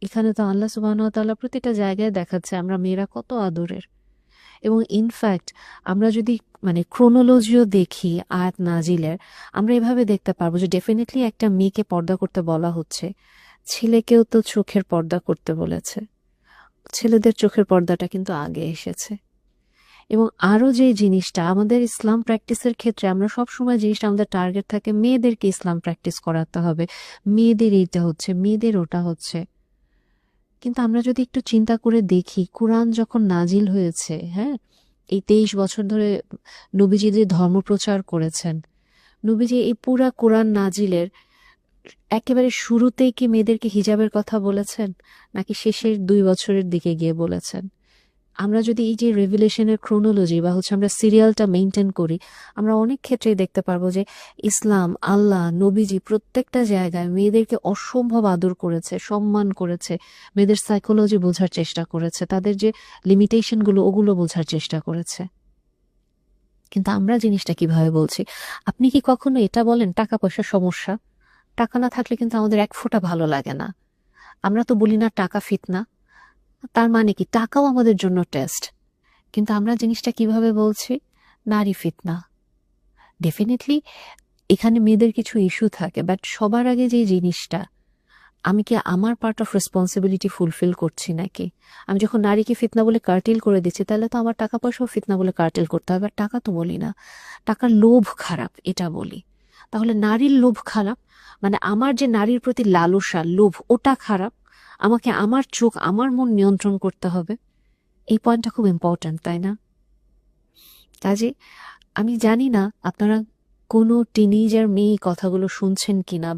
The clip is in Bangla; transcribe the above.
এখানে তো আল্লাহ সুবহানাহু ওয়া তাআলা প্রতিটা জায়গায় দেখাচ্ছে আমরা মেয়েরা কত আদরের। এবং ইনফ্যাক্ট আমরা যদি মানে ক্রোনোলজিও দেখি আয়াত নাজিলের, আমরা এভাবে দেখতে পারবো যে ডেফিনেটলি একটা মেয়েকে পর্দা করতে বলা হচ্ছে, ছেলেকেও তো চোখের পর্দা করতে বলেছে। ছেলেদের চোখের পর্দাটা কিন্তু আগে এসেছে। এবং আরো যে জিনিসটা আমাদের ইসলাম প্র্যাকটিসের ক্ষেত্রে আমরা সব সময় জিনিসটা আমাদের টার্গেট থাকে মেয়েদেরকে ইসলাম প্র্যাকটিস করাতে হবে, মেয়েদের এইটা হচ্ছে, মেয়েদের ওটা হচ্ছে। কিন্তু আমরা যদি একটু চিন্তা করে দেখি কোরআন যখন নাজিল হয়েছে, হ্যাঁ, এই 23 বছর ধরে নবীজি যে ধর্ম প্রচার করেছেন, নবীজি এই পুরা কোরআন নাজিলের একেবারে শুরুতেই কি মেয়েদেরকে হিজাবের কথা বলেছেন, নাকি শেষের 2 বছরের দিকে গিয়ে বলেছেন? আমরা যদি এই যে রেভেলেশনের ক্রোনোলজি বা হচ্ছে আমরা সিরিয়ালটা মেনটেন করি, আমরা অনেক ক্ষেত্রেই দেখতে পারবো যে ইসলাম, আল্লাহ, নবীজি প্রত্যেকটা জায়গায় মেয়েদেরকে অসম্ভব আদর করেছে, সম্মান করেছে, মেয়েদের সাইকোলজি বোঝার চেষ্টা করেছে, তাদের যে লিমিটেশনগুলো ওগুলো বোঝার চেষ্টা করেছে। কিন্তু আমরা জিনিসটা কিভাবে বলছি? আপনি কি কখনো এটা বলেন টাকা পয়সার সমস্যা? টাকা না থাকলে কিন্তু আমাদের এক ফোঁটা ভালো লাগে না। আমরা তো বলি না টাকা ফিতনা। তার মানে কি টাকাও আমাদের জন্য টেস্ট। কিন্তু আমরা জিনিসটা কিভাবে বলছি? নারী ফিতনা। ডেফিনেটলি এখানে মেয়েদের কিছু ইস্যু থাকে, বাট সবার আগে যে জিনিসটা, আমি কি আমার পার্ট অফ রেসপন্সিবিলিটি ফুলফিল করছি নাকি? আমি যখন নারীকে ফিতনা বলে কার্টেল করে দিচ্ছি, তাহলে তো আমার টাকা পয়সাও ফিতনা বলে কার্টেল করতে হবে। আর টাকা তো বলি না, টাকার লোভ খারাপ এটা বলি। তাহলে নারীর লোভ খারাপ মানে আমার যে নারীর প্রতি লালসা, লোভ, ওটা খারাপ। আমাকে আমার চোখ, আমার মন নিয়ন্ত্রণ করতে হবে। এই পয়েন্টটা খুব ইম্পর্ট্যান্ট, তাই না? কাজে আমি জানি না আপনারা কোনো টিনেজার মেয়ে এই কথাগুলো শুনছেন কিনা।